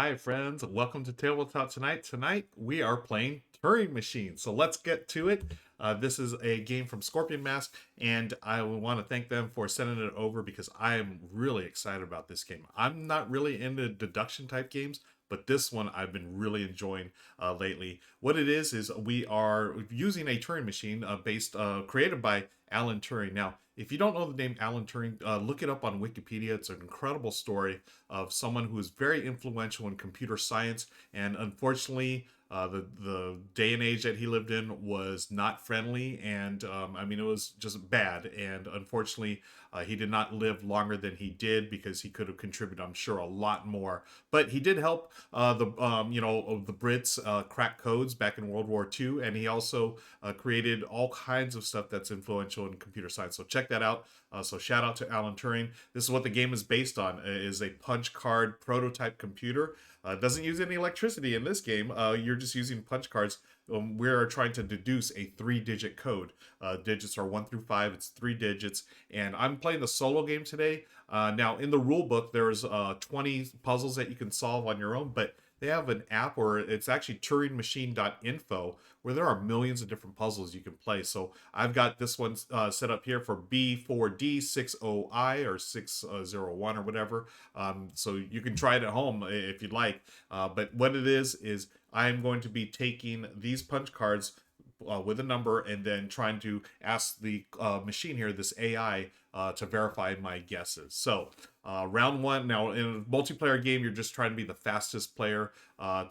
Hi, friends. Welcome to Tabletop Tonight. Tonight, we are playing Turing Machine. So let's get to it. This is a game from Scorpion Mask, and I want to thank them for sending it over because I am really excited about this game. I'm not really into deduction type games, but this one I've been really enjoying lately. What it is we are using a Turing machine created by Alan Turing. Now, if you don't know the name Alan Turing, look it up on Wikipedia. It's an incredible story of someone who is very influential in computer science, and unfortunately, the day and age that he lived in was not friendly, and I mean it was just bad. And unfortunately, he did not live longer than he did because he could have contributed, I'm sure, a lot more. But he did help the Brits crack codes back in World War II, and he also created all kinds of stuff that's influential in computer science. So check that out. So shout out to Alan Turing. This is what the game is based on. Is a punch card prototype computer. Doesn't use any electricity in this game. You're just using punch cards. We're trying to deduce a 3-digit code. Digits are 1 through 5. It's 3 digits. And I'm playing the solo game today. Now, in the rule book, there's 20 puzzles that you can solve on your own, but they have an app, or it's actually turingmachine.info, where there are millions of different puzzles you can play. So I've got this one set up here for B4D60I or 601 or whatever. So you can try it at home if you'd like. But what it is I'm going to be taking these punch cards with a number and then trying to ask the machine here, this AI, to verify my guesses. So round one. Now, in a multiplayer game, you're just trying to be the fastest player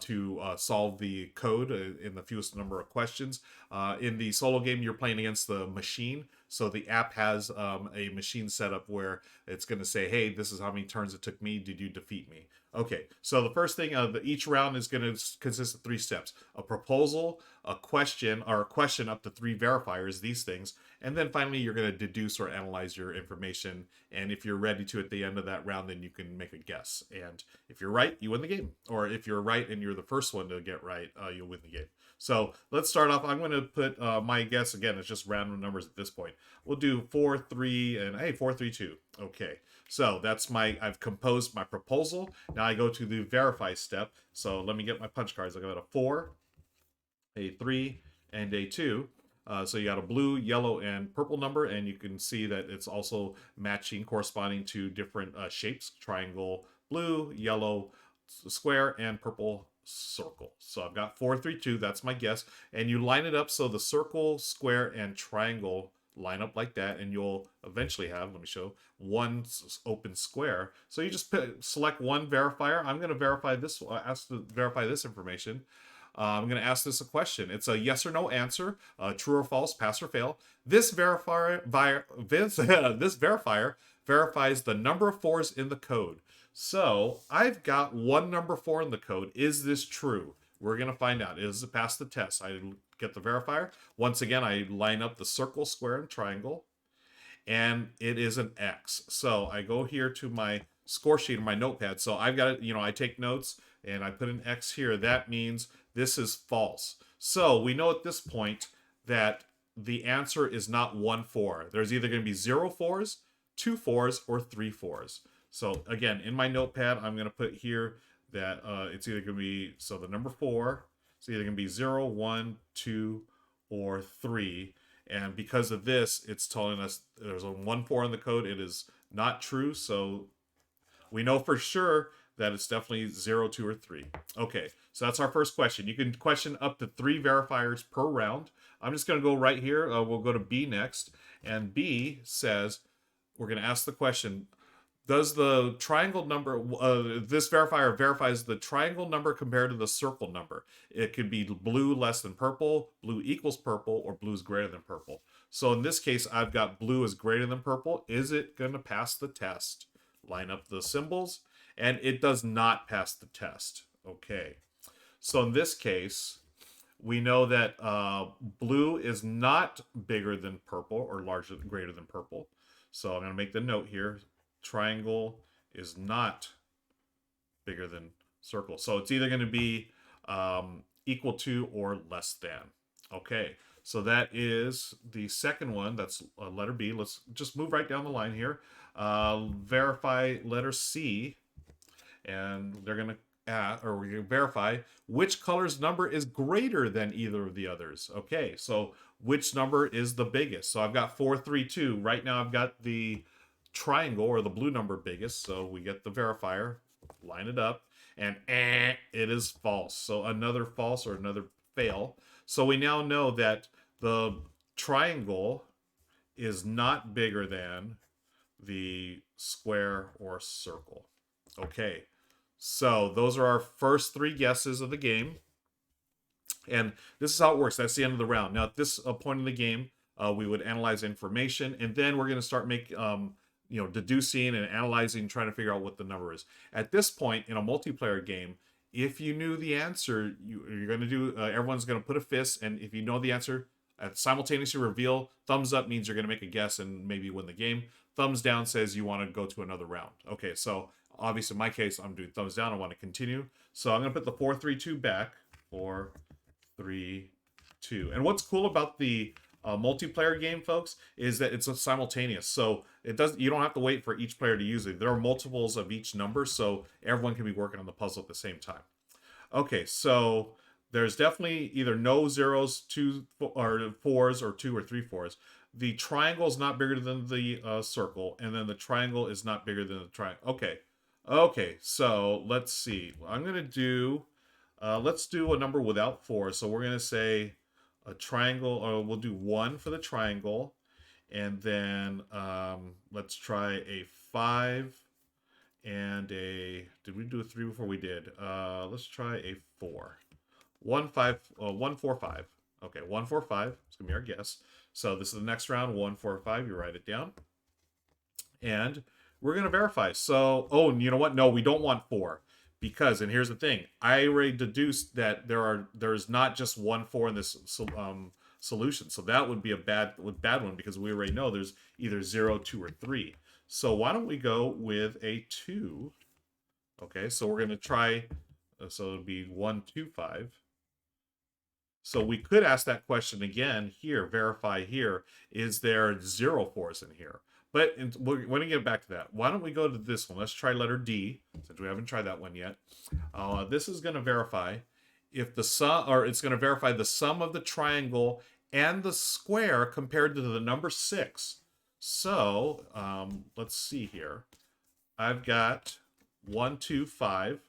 to solve the code in the fewest number of questions. In the solo game, you're playing against the machine. So the app has a machine setup where it's going to say, hey, this is how many turns it took me. Did you defeat me? Okay, so the first thing, each round is going to consist of 3 steps: a proposal, a question, or a question up to 3 verifiers, these things, and then finally you're going to deduce or analyze your information. And if you're ready to at the end of that round, then you can make a guess. And if you're right, you win the game. Or if you're right and you're the first one to get right, you'll win the game. So let's start off. I'm going to put my guess again. It's just random numbers at this point. We'll do 4, 3, and hey, 4, 3, 2. Okay. So that's I've composed my proposal. Now I go to the verify step. So let me get my punch cards. I got a 4, a 3, and a 2. So you got a blue, yellow, and purple number, and you can see that it's also matching, corresponding to different shapes: triangle, blue, yellow, square, and purple circle. So I've got 4, 3, 2. That's my guess. And you line it up so the circle, square, and triangle line up like that, and you'll eventually have, let me show, one open square. So you just select one verifier. I'm going to verify this, ask to verify this information. I'm going to ask this a question. It's a yes or no answer, true or false, pass or fail. This verifier verifies the number of 4s in the code. So I've got one number 4 in the code. Is this true? We're going to find out. Is it pass the test? I get the verifier. Once again, I line up the circle, square, and triangle, and it is an X. So I go here to my score sheet or my notepad. So I've got it, I take notes and I put an X here. That means this is false. So we know at this point that the answer is not 1 4. There's either going to be 0 4s, 2 4s, or 3 4s. So again, in my notepad, I'm going to put here that it's either going to be, so the number 4, it's either going to be 0, 1, 2, or 3. And because of this, it's telling us there's a 1 4 in the code. It is not true. So we know for sure that it's definitely 0, 2, or 3. Okay, so that's our first question. You can question up to 3 verifiers per round. I'm just going to go right here. We'll go to B next. And B says, we're going to ask the question, does the triangle number, this verifier verifies the triangle number compared to the circle number. It could be blue less than purple, blue equals purple, or blue is greater than purple. So in this case, I've got blue is greater than purple. Is it going to pass the test? Line up the symbols, and it does not pass the test. Okay. So in this case, we know that blue is not bigger than purple or greater than purple. So I'm going to make the note here. Triangle is not bigger than circle. So it's either going to be equal to or less than. Okay, so that is the second one. That's letter B. Let's just move right down the line here. Verify letter C. And they're going to or we can verify which color's number is greater than either of the others. Okay, so which number is the biggest? So I've got 432. Right now I've got the triangle or the blue number biggest. So we get the verifier, line it up, and it is false. So another false or another fail. So we now know that the triangle is not bigger than the square or circle. Okay, so those are our first three guesses of the game. And this is how it works. That's the end of the round. Now, at this point in the game, we would analyze information, and then we're going to start deducing and analyzing, trying to figure out what the number is. At this point in a multiplayer game, if you knew the answer, you're going to do. Everyone's going to put a fist, and if you know the answer, simultaneously reveal. Thumbs up means you're going to make a guess and maybe win the game. Thumbs down says you want to go to another round. Okay, so obviously in my case, I'm doing thumbs down. I want to continue. So I'm going to put the 4-3-2 back. 4, 3, 2. And what's cool about the multiplayer game, folks, is that it's simultaneous. So you don't have to wait for each player to use it. There are multiples of each number, so everyone can be working on the puzzle at the same time. Okay, so there's definitely either no zeros, 2 or 4s, or 2 or 3 4s. The triangle is not bigger than the circle, and then the triangle is not bigger than the triangle. Okay, so let's see. I'm going to do, let's do a number without 4. So we're going to say a triangle, or we'll do 1 for the triangle, and then let's try a 5 and a, did we do a 3 before we did? Let's try a 4. 1 5 1 4 5. Okay, 1 4 5. It's gonna be our guess. So this is the next round. 1 4 5. You write it down, and we're gonna verify. So, oh, you know what? No, we don't want 4 because, and here's the thing. I already deduced that there's not just 1 4 in this solution. So that would be a bad one because we already know there's either 0, 2, or 3. So why don't we go with a 2? Okay, so we're gonna try. So it'll be 1 2 5. So we could ask that question again here, verify here, is there 0 4s in here? But we're going to get back to that. Why don't we go to this one? Let's try letter D, since we haven't tried that one yet. This is going to verify if the sum, or it's going to verify the sum of the triangle and the square compared to the number 6. So let's see here. I've got 1 2 5.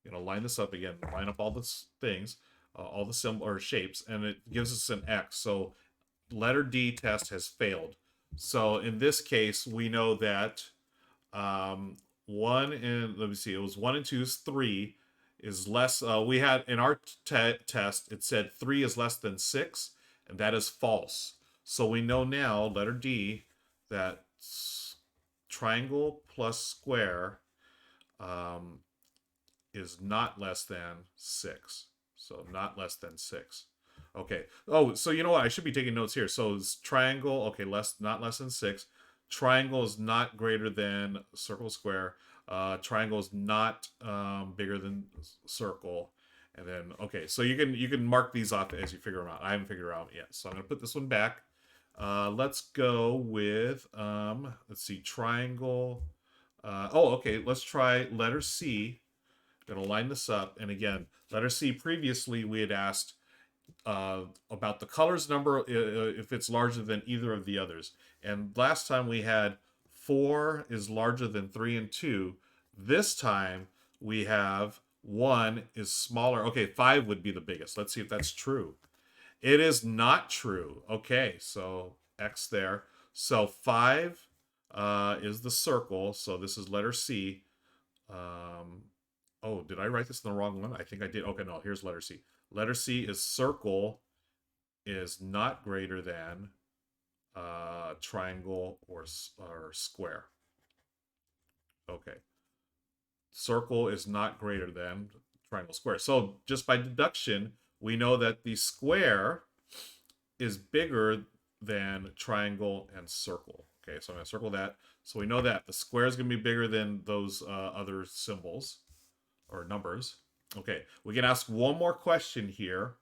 I'm going to line this up again, line up all the things. All the symbol or shapes, and it gives us an X. So letter D test has failed. So in this case, we know that 1 and, let me see, it was 1 and 2 is 3 is less. We had in our test, it said 3 is less than 6, and that is false. So we know now, letter D, that triangle plus square is not less than 6. So not less than 6. Okay. Oh, so you know what? I should be taking notes here. So it's triangle. Okay, not less than 6. Triangle is not greater than circle, square. Triangle is not bigger than circle. And then, okay, so you can mark these off as you figure them out. I haven't figured it out yet, so I'm gonna put this one back. Let's go with let's see, triangle. Okay, let's try letter C. Gonna line this up, and again, letter C. Previously, we had asked about the colors number if it's larger than either of the others, and last time we had 4 is larger than 3 and 2. This time we have 1 is smaller. Okay, 5 would be the biggest. Let's see if that's true. It is not true. Okay, so X there. So 5 is the circle. So this is letter C. Oh, did I write this in the wrong one? I think I did. Okay, no, here's letter C. Letter C is circle is not greater than triangle or square. Okay. Circle is not greater than triangle, square. So just by deduction, we know that the square is bigger than triangle and circle. Okay, so I'm going to circle that. So we know that the square is going to be bigger than those other symbols or numbers. Okay, we can ask one more question here.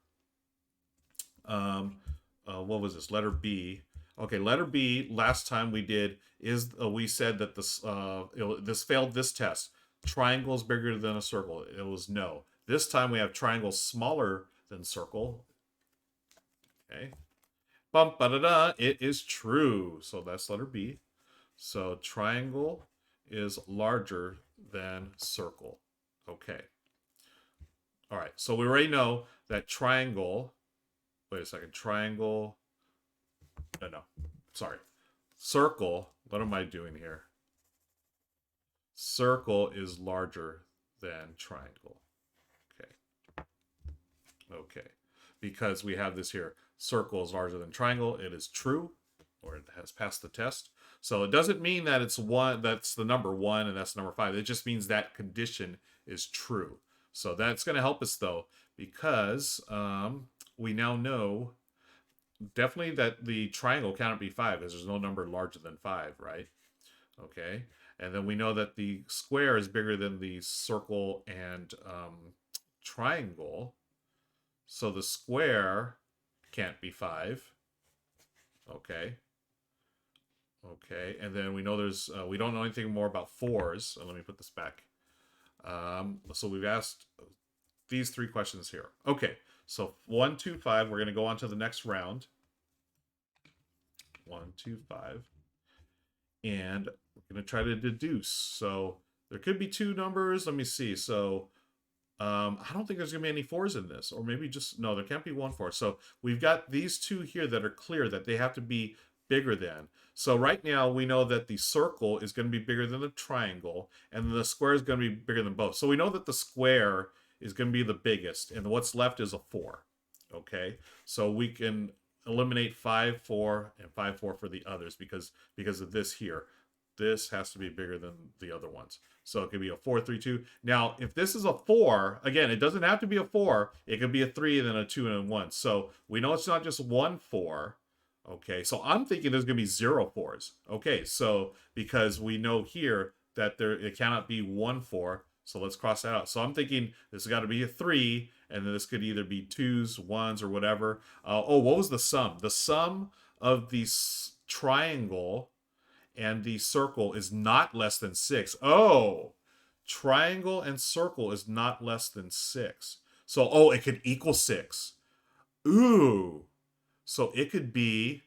What was this? Letter B. Okay, letter B. Last time we did is we said that this failed this test. triangle is bigger than a circle? It was no. This time we have triangle smaller than circle. Okay. Bum, ba, da, da. It is true. So that's letter B. So triangle is larger than circle. Okay. All right. So we already know that triangle. Wait a second. Triangle. No. Sorry. Circle. What am I doing here? Circle is larger than triangle. Okay. Okay. Because we have this here. Circle is larger than triangle. It is true, or it has passed the test. So it doesn't mean that it's one, that's the number 1 and that's number 5. It just means that condition is true. So that's going to help us though, because we now know definitely that the triangle cannot be 5 because there's no number larger than 5, right? Okay. And then we know that the square is bigger than the circle and triangle. So the square can't be 5. Okay. Okay, and then we know there's, we don't know anything more about 4s. So let me put this back. So we've asked these 3 questions here. Okay, so 1, 2, 5. We're going to go on to the next round. 1, 2, 5. And we're going to try to deduce. So there could be 2 numbers. Let me see. So I don't think there's going to be any 4s in this. Or maybe just, no, there can't be 1 4. So we've got these 2 here that are clear that they have to be bigger than. So right now we know that the circle is going to be bigger than the triangle, and the square is going to be bigger than both. So we know that the square is going to be the biggest, and what's left is a 4. Okay, so we can eliminate 5 4 and 5 4 for the others because of this here. This has to be bigger than the other ones. So it could be a 4 3 2. Now if this is a 4, again, it doesn't have to be a 4. It could be a 3 and then a 2 and a 1. So we know it's not just 1 4. Okay, so I'm thinking there's going to be 0 4s. Okay, so because we know here that it cannot be 1 4, so let's cross that out. So I'm thinking this has got to be a 3, and then this could either be 2s, 1s, or whatever. Oh, what was the sum? The sum of the triangle and the circle is not less than 6. Oh, triangle and circle is not less than 6. So, oh, it could equal 6. Ooh. So it could be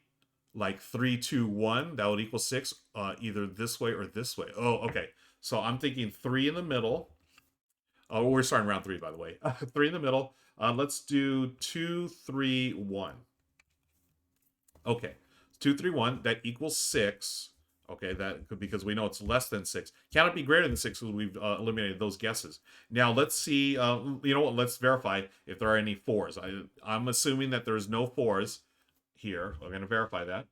like 3, 2, 1. That would equal 6, either this way or this way. Oh, okay. So I'm thinking 3 in the middle. Oh, we're starting round 3, by the way. 3 in the middle. Let's do 2, 3, 1. Okay. 2, 3, 1. That equals 6. Okay, that could, because we know it's less than 6. Cannot be greater than 6 because we've eliminated those guesses. Now let's see. You know what? Let's verify if there are any 4s. I'm assuming that there's no 4s here. We're going to verify that.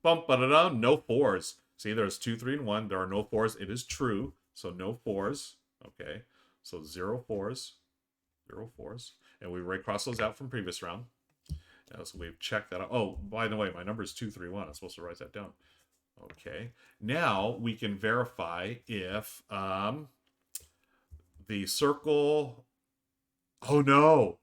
Bump, ba da da, no 4s. See, there's 2, 3, and 1. There are no 4s. It is true. So no 4s. Okay. So 0 4s. 0 4s. And we already crossed those out from previous round. So we've checked that out. Oh, by the way, my number is 2, 3, 1. I'm supposed to write that down. Okay. Now we can verify if the circle. Oh no.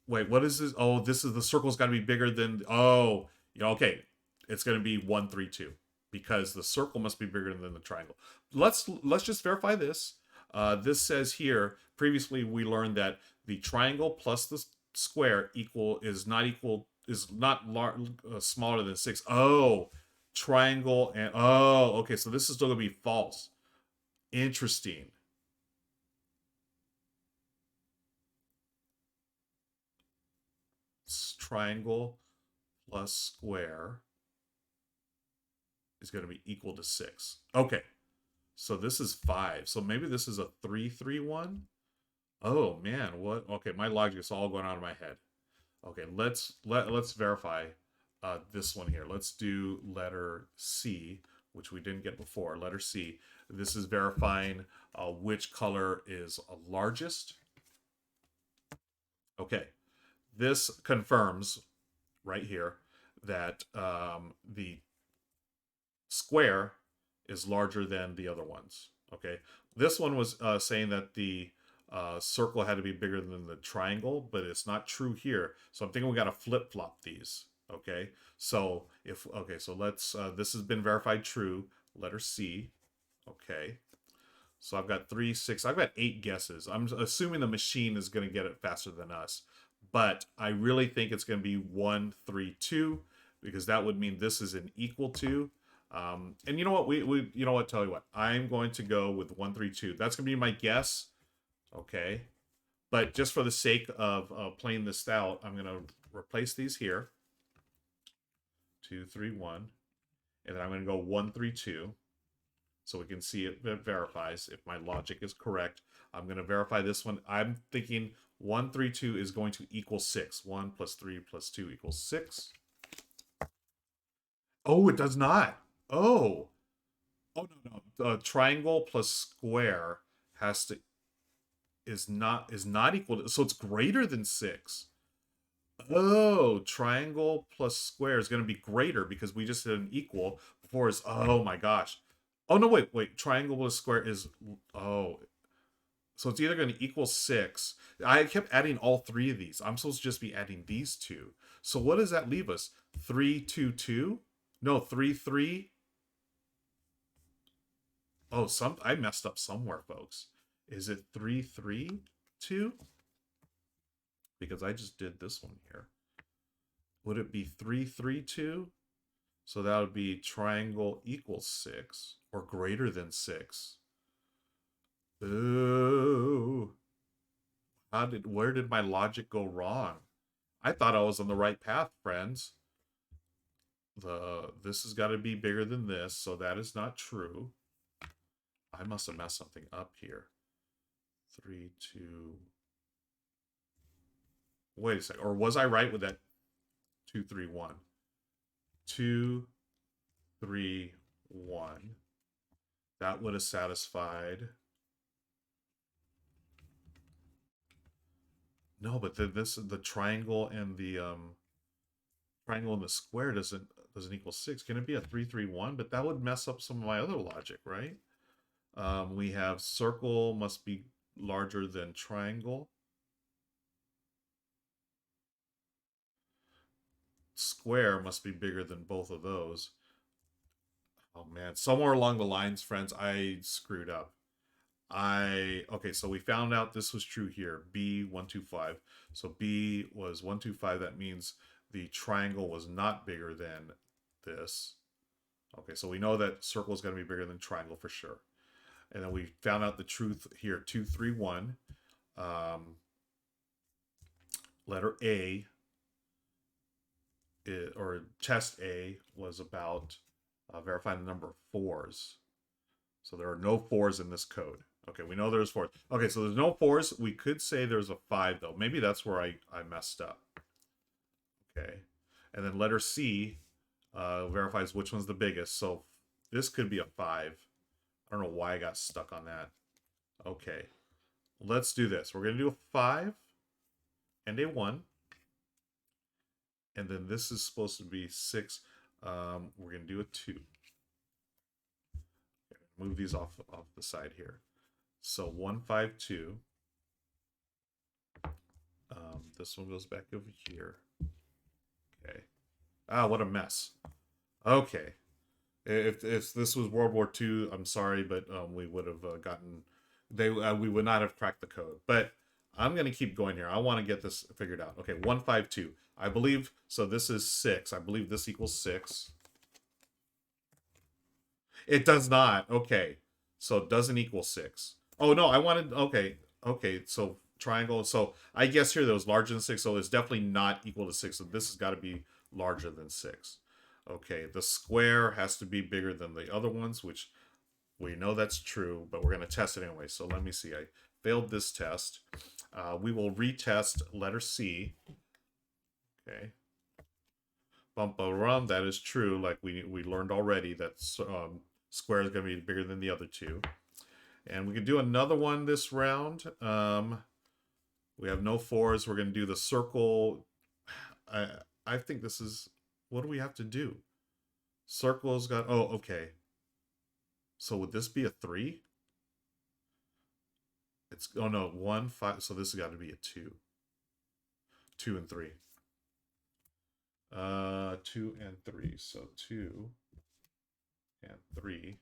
Wait, what is this? Oh, this is the circle's got to be bigger than. Oh, yeah. Okay, it's going to be 1, 3, 2 because the circle must be bigger than the triangle. Let's just verify this. This says here. Previously, we learned that the triangle plus the square is not smaller than 6. Oh, triangle and okay. So this is still going to be false. Interesting. Triangle plus square is going to be equal to 6. Okay. So this is 5. So maybe this is a 3, 3, 1. Oh man, what? Okay, my logic is all going out of my head. Okay, let's verify this one here. Let's do letter C, which we didn't get before. Letter C. This is verifying which color is largest. Okay, this confirms right here that the square is larger than the other ones. Okay, this one was saying that the circle had to be bigger than the triangle, but it's not true here. So I'm thinking we got to flip-flop these. Okay, so so let's this has been verified true. Letter C. Okay, So I've got 3, 6. I've got 8 guesses. I'm assuming the machine is going to get it faster than us. But I really think it's going to be 1, 3, 2, because that would mean this is an equal to. And you know what? You know what? Tell you what. I'm going to go with 1, 3, 2. That's going to be my guess. Okay. But just for the sake of playing this out, I'm going to replace these here. 2, 3, 1. And then I'm going to go 1, 3, 2. So we can see it verifies if my logic is correct. I'm going to verify this one. I'm thinking 1, 3, 2 is going to equal 6. 1 plus 3 plus 2 equals 6. Oh, it does not. Oh. Oh, no. Triangle plus square has to is not equal to, so it's greater than 6. Oh, triangle plus square is going to be greater because we just did an equal before. Is, oh my gosh. Oh no, wait. Triangle plus square is, oh, so it's either going to equal 6. I kept adding all 3 of these. I'm supposed to just be adding these 2. So what does that leave us? 3, 2, 2? No, 3, 3. Oh, I messed up somewhere, folks. Is it 3, 3, 2? Because I just did this one here. Would it be 3, 3, 2? So that would be triangle equals 6 or greater than 6. Ooh. Where did my logic go wrong? I thought I was on the right path, friends. This has got to be bigger than this, so that is not true. I must have messed something up here. 3, 2. Wait a second. Or was I right with that 2, 3, 1? 2, 3, 1. That would have satisfied. No, but the triangle and the square doesn't equal 6. Can it be a 3, 3, 1? But that would mess up some of my other logic, right? We have circle must be larger than triangle. Square must be bigger than both of those. Oh man, somewhere along the lines, friends, I screwed up. Okay, so we found out this was true here. B125. So B was 125. That means the triangle was not bigger than this. Okay, so we know that circle is going to be bigger than triangle for sure. And then we found out the truth here. 2, 3, 1. Letter A, or test A, was about verifying the number of 4s. So there are no 4s in this code. Okay, we know there's 4s. Okay, so there's no 4s. We could say there's a 5, though. Maybe that's where I messed up. Okay. And then letter C verifies which one's the biggest. So this could be a 5. I don't know why I got stuck on that. Okay. Let's do this. We're going to do a 5 and a 1. And then this is supposed to be 6. We're going to do a 2. Move these off the side here. So 1, 5, 2. This one goes back over here. Okay. Ah, what a mess. Okay. If this was World War II, I'm sorry, but we would have gotten... we would not have cracked the code. But I'm going to keep going here. I want to get this figured out. Okay, 1, 5, 2. I believe... So this is 6. I believe this equals 6. It does not. Okay. So it doesn't equal 6. Oh, no, I wanted... Okay. Okay, so triangle. So I guess here that was larger than 6, so it's definitely not equal to 6. So this has got to be larger than 6. Okay, the square has to be bigger than the other ones, which we know that's true, but we're going to test it anyway. So let me see. I failed this test. We will retest letter C. Okay. Bum, that is true. Like we learned already that square is going to be bigger than the other 2. And we can do another one this round. We have no 4s. We're going to do the circle. I think this is... What do we have to do? Circle's got... Oh, okay. So would this be a 3? It's... Oh, no. 1, 5. So this has got to be a 2. 2 and 3. 2 and 3. So 2 and 3.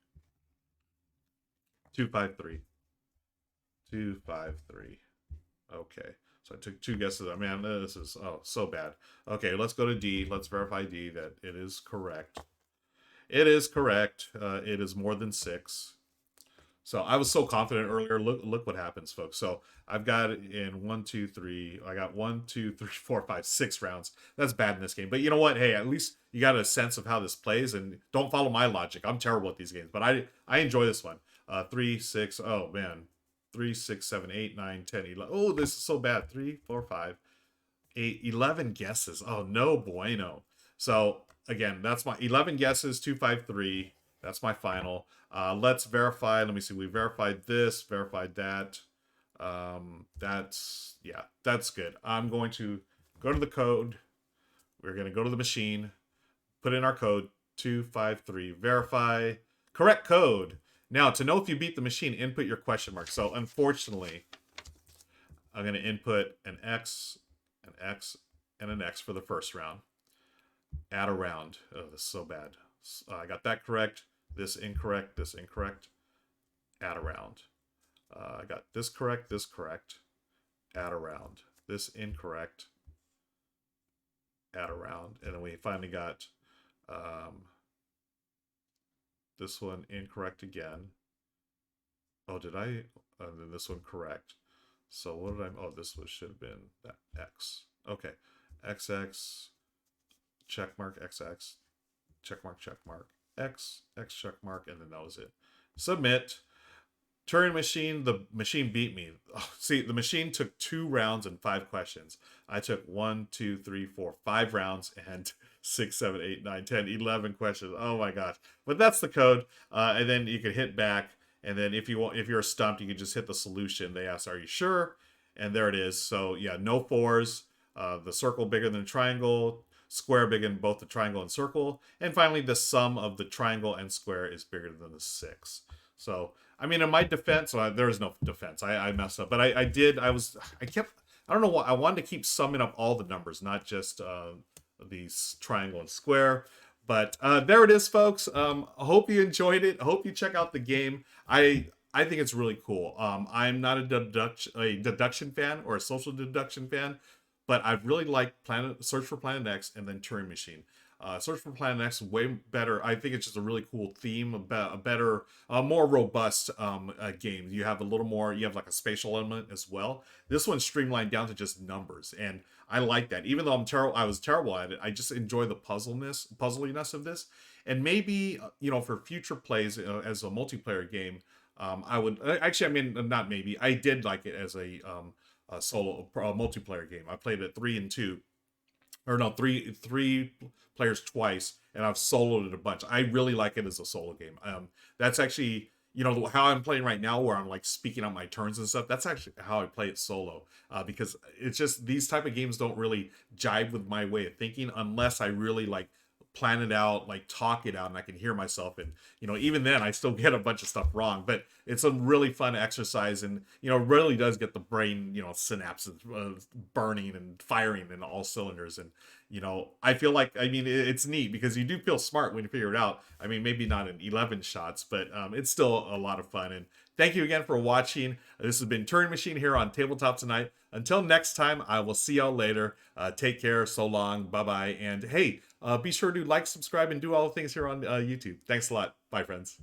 253. 253. Okay. So I took 2 guesses. Man, this is so bad. Okay, let's go to D. Let's verify D that it is correct. It is correct. It is more than 6. So I was so confident earlier. Look what happens, folks. So I've got it in 1, 2, 3. I got 1, 2, 3, 4, 5, 6 rounds. That's bad in this game. But you know what? Hey, at least you got a sense of how this plays, and don't follow my logic. I'm terrible at these games, but I enjoy this one. 3, 6. Oh man, 3, 6, 7, 8, 9, 10, 11. Oh, this is so bad. 3, 4, 5, 8, 11 guesses. Oh no bueno. So again, that's my 11 guesses. 2, 5, 3. That's my final. Let's verify. Let me see. We verified this, verified that. That's good. I'm going to go to the code. We're going to go to the machine, put in our code 253, verify, correct code. Now, to know if you beat the machine, input your question mark. So, unfortunately, I'm going to input an X, an X, and an X for the first round. Add a round. Oh, this is so bad. I got that correct. This incorrect. This incorrect. Add a round. I got this correct. This correct. Add a round. This incorrect. Add a round. And then we finally got this one incorrect again. Oh, did I? And then this one correct. So what did I? Oh, this one should have been that X. Okay, XX, check mark, XX, check mark, X, X check mark, and then that was it. Submit. Turing Machine, the machine beat me. Oh, see, the machine took 2 rounds and 5 questions. I took 1, 2, 3, 4, 5 rounds and 6, 7, 8, 9, 10, 11 questions. Oh my gosh. But that's the code. And then you can hit back. And then if you're stumped, you can just hit the solution. They ask, are you sure? And there it is. So yeah, no 4s. The circle bigger than the triangle. Square bigger than both the triangle and circle. And finally, the sum of the triangle and square is bigger than the 6. So, I mean, in my defense, there is no defense. I messed up. But I don't know what, I wanted to keep summing up all the numbers, not just these triangle and square. But there it is, folks. I hope you enjoyed it. I hope you check out the game. I think it's really cool. I'm not a deduction fan or a social deduction fan, but I really like Search for Planet X and then Turing Machine. Search for Planet X way better. I think it's just a really cool theme, a better, more robust game. You have a little more. You have like a spatial element as well. This one's streamlined down to just numbers, and I like that. Even though I was terrible at it, I just enjoy the puzzliness of this. And maybe for future plays as a multiplayer game, I would actually. I mean, not maybe. I did like it as a solo multiplayer game. I played it 3 and 2. Or no, three players twice, and I've soloed it a bunch. I really like it as a solo game. That's actually, how I'm playing right now, where I'm like speaking out my turns and stuff. That's actually how I play it solo, because it's just these type of games don't really jive with my way of thinking unless I really like plan it out, like talk it out, and I can hear myself. And even then, I still get a bunch of stuff wrong. But it's a really fun exercise, and really does get the brain, synapses burning and firing in all cylinders. And I feel like, it's neat because you do feel smart when you figure it out. I mean, maybe not in 11 shots, but it's still a lot of fun. And thank you again for watching. This has been Turing Machine here on Tabletop Tonight. Until next time, I will see y'all later. Take care. So long. Bye-bye. And hey, be sure to like, subscribe, and do all the things here on YouTube. Thanks a lot. Bye, friends.